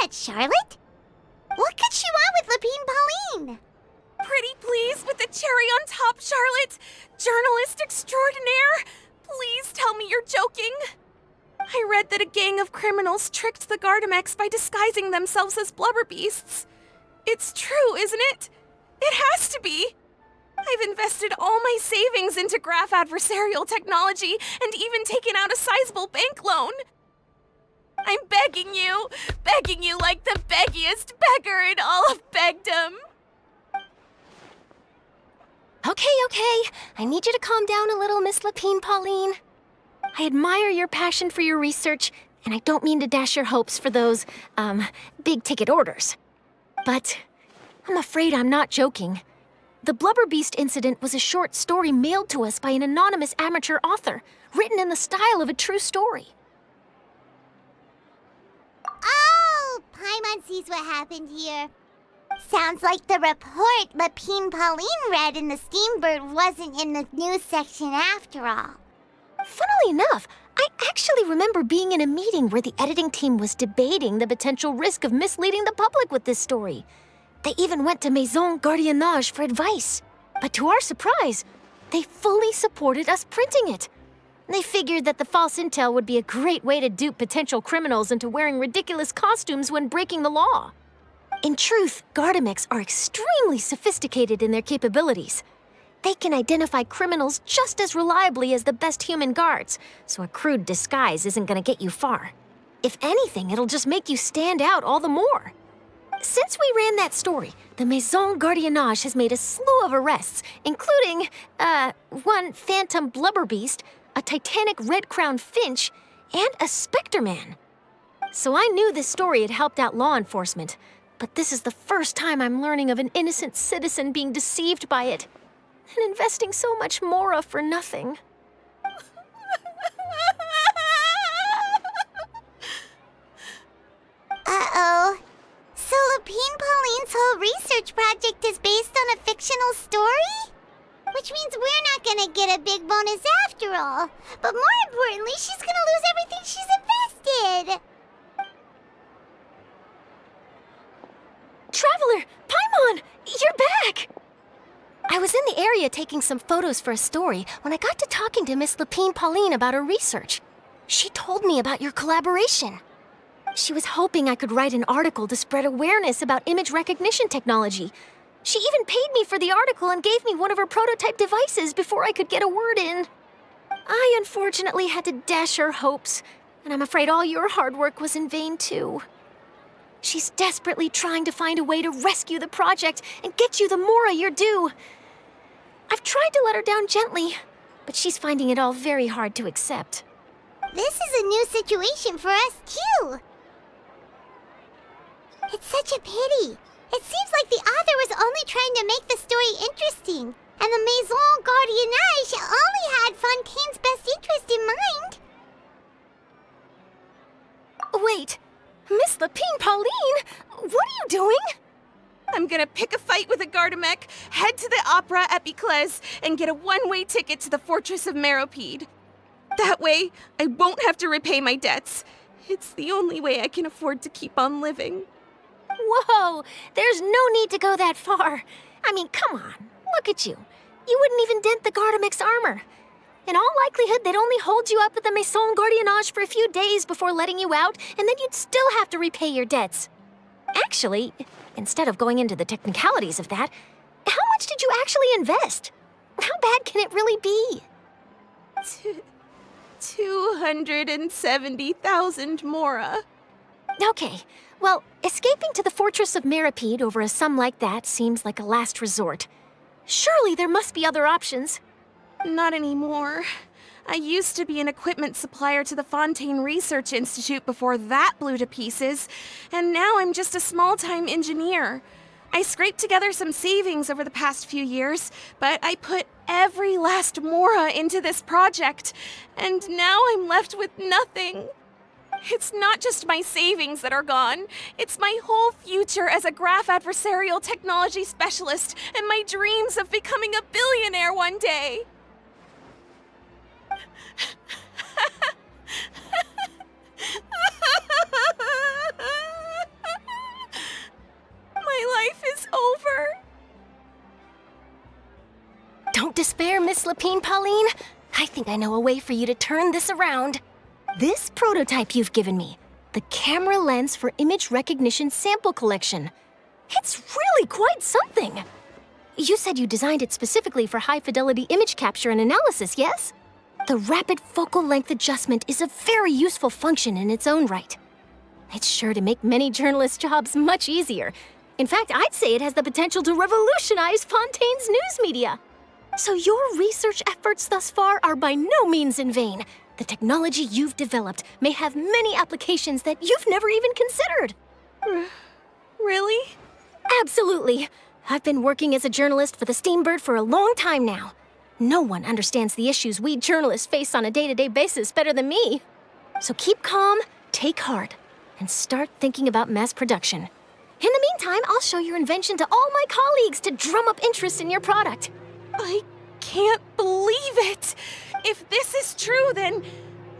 that Charlotte? What could she want with Lepine-Pauline? Pretty please with the cherry on top, Charlotte! Journalist extraordinaire! Please tell me you're joking! I read that a gang of criminals tricked the Gardamex by disguising themselves as blubber beasts. It's true, isn't it? It has to be! I've invested all my savings into graph adversarial technology and even taken out a sizable bank loan. I'm begging you like the beggiest beggar in all of begdom. Okay. I need you to calm down a little, Miss Lepine-Pauline. I admire your passion for your research, and I don't mean to dash your hopes for those, big-ticket orders. But I'm afraid I'm not joking. The Blubber Beast incident was a short story mailed to us by an anonymous amateur author, written in the style of a true story. Oh, Paimon sees what happened here. Sounds like the report Lepine-Pauline read in the Steambird wasn't in the news section after all. Funnily enough, I actually remember being in a meeting where the editing team was debating the potential risk of misleading the public with this story. They even went to Maison Gardiennage for advice. But to our surprise, they fully supported us printing it. They figured that the false intel would be a great way to dupe potential criminals into wearing ridiculous costumes when breaking the law. In truth, Gardamex are extremely sophisticated in their capabilities. They can identify criminals just as reliably as the best human guards, so a crude disguise isn't going to get you far. If anything, it'll just make you stand out all the more. Since we ran that story, the Maison Gardiennage has made a slew of arrests, including, one phantom blubber beast, a titanic red-crowned finch, and a specter man. So I knew this story had helped out law enforcement, but this is the first time I'm learning of an innocent citizen being deceived by it, and investing so much mora for nothing. Uh-oh. So Lepine-Pauline's whole research project is based on a fictional story? Which means we're not gonna get a big bonus after all. But more importantly, she's gonna lose everything she's invested. Traveler! Paimon! You're back! I was in the area taking some photos for a story when I got to talking to Miss Lepine-Pauline about her research. She told me about your collaboration. She was hoping I could write an article to spread awareness about image recognition technology. She even paid me for the article and gave me one of her prototype devices before I could get a word in. I unfortunately had to dash her hopes, and I'm afraid all your hard work was in vain too. She's desperately trying to find a way to rescue the project and get you the mora you're due. I've tried to let her down gently, but she's finding it all very hard to accept. This is a new situation for us too. It's such a pity. It seems like the author was only trying to make the story interesting, and the Maison Gardiennage only had Fontaine's best interest in mind. Wait, Miss Lepine-Pauline, what are you doing? I'm gonna pick a fight with a Gardamex, head to the Opera Epiclese, and get a one-way ticket to the Fortress of Meropide. That way, I won't have to repay my debts. It's the only way I can afford to keep on living. Whoa, there's no need to go that far. I mean, come on, look at you. You wouldn't even dent the Gardamex armor. In all likelihood, they'd only hold you up at the Maison Gardiennage for a few days before letting you out, and then you'd still have to repay your debts. Actually, instead of going into the technicalities of that, how much did you actually invest? How bad can it really be? 270,000 mora. Okay, well, escaping to the Fortress of Meropide over a sum like that seems like a last resort. Surely there must be other options. Not anymore. I used to be an equipment supplier to the Fontaine Research Institute before that blew to pieces, and now I'm just a small-time engineer. I scraped together some savings over the past few years, but I put every last mora into this project, and now I'm left with nothing. It's not just my savings that are gone. It's my whole future as a graph adversarial technology specialist and my dreams of becoming a billionaire one day. Lepine-Pauline. I think I know a way for you to turn this around. This prototype you've given me, the camera lens for image recognition sample collection. It's really quite something. You said you designed it specifically for high-fidelity image capture and analysis, yes? The rapid focal length adjustment is a very useful function in its own right. It's sure to make many journalists' jobs much easier. In fact, I'd say it has the potential to revolutionize Fontaine's news media. So your research efforts thus far are by no means in vain. The technology you've developed may have many applications that you've never even considered. Really? Absolutely. I've been working as a journalist for the Steambird for a long time now. No one understands the issues we journalists face on a day-to-day basis better than me. So keep calm, take heart, and start thinking about mass production. In the meantime, I'll show your invention to all my colleagues to drum up interest in your product. I can't believe it! If this is true, then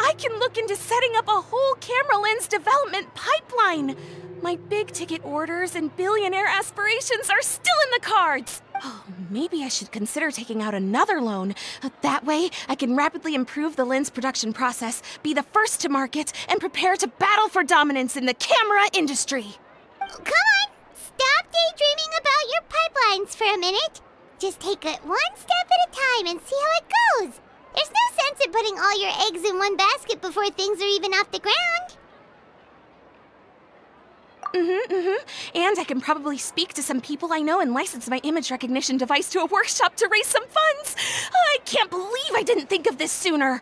I can look into setting up a whole camera lens development pipeline. My big-ticket orders and billionaire aspirations are still in the cards. Oh, maybe I should consider taking out another loan. That way, I can rapidly improve the lens production process, be the first to market, and prepare to battle for dominance in the camera industry. Come on! Stop daydreaming about your pipelines for a minute. Just take it one step at a time and see how it goes. There's no sense in putting all your eggs in one basket before things are even off the ground. And I can probably speak to some people I know and license my image recognition device to a workshop to raise some funds. I can't believe I didn't think of this sooner.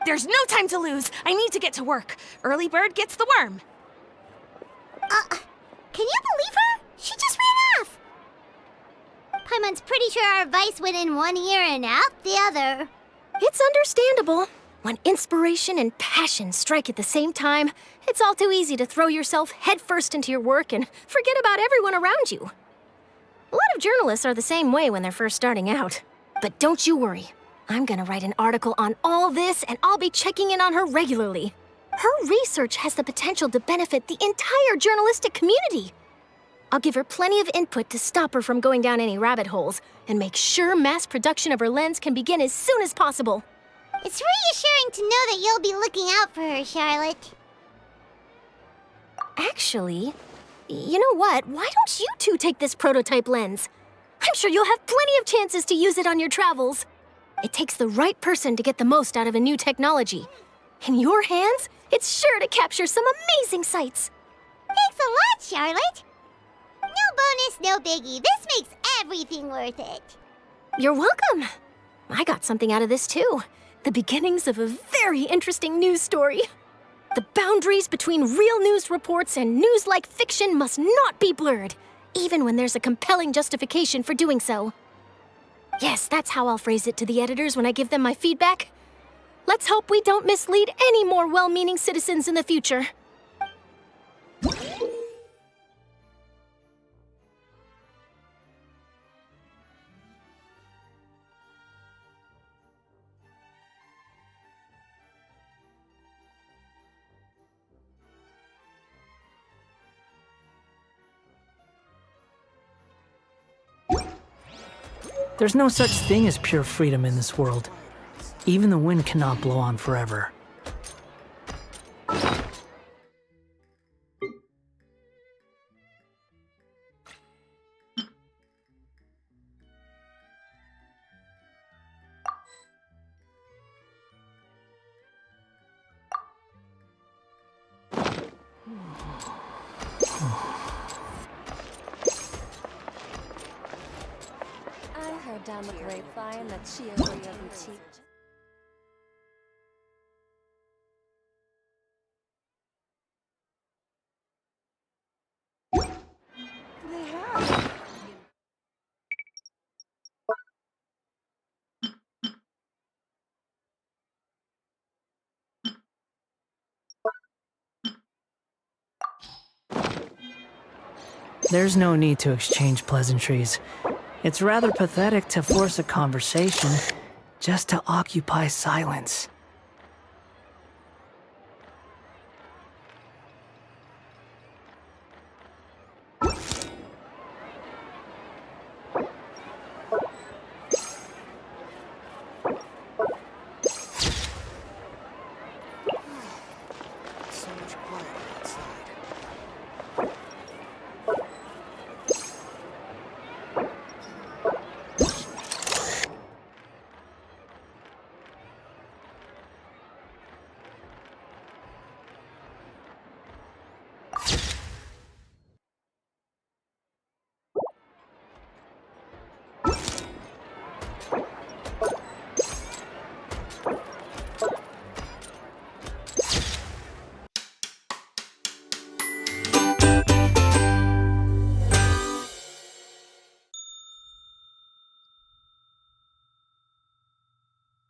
There's no time to lose. I need to get to work. Early bird gets the worm. Can you believe her? She just ran off. Paimon's pretty sure our advice went in one ear and out the other. It's understandable. When inspiration and passion strike at the same time, it's all too easy to throw yourself headfirst into your work and forget about everyone around you. A lot of journalists are the same way when they're first starting out. But don't you worry. I'm gonna write an article on all this, and I'll be checking in on her regularly. Her research has the potential to benefit the entire journalistic community. I'll give her plenty of input to stop her from going down any rabbit holes and make sure mass production of her lens can begin as soon as possible. It's reassuring to know that you'll be looking out for her, Charlotte. Actually, you know what? Why don't you two take this prototype lens? I'm sure you'll have plenty of chances to use it on your travels. It takes the right person to get the most out of a new technology. In your hands, it's sure to capture some amazing sights. Thanks a lot, Charlotte. No bonus, no biggie. This makes everything worth it. You're welcome. I got something out of this too. The beginnings of a very interesting news story. The boundaries between real news reports and news-like fiction must not be blurred, even when there's a compelling justification for doing so. Yes, that's how I'll phrase it to the editors when I give them my feedback. Let's hope we don't mislead any more well-meaning citizens in the future. There's no such thing as pure freedom in this world. Even the wind cannot blow on forever. I heard down the grapevine that Chiaria Boutique. They have. There's no need to exchange pleasantries. It's rather pathetic to force a conversation just to occupy silence.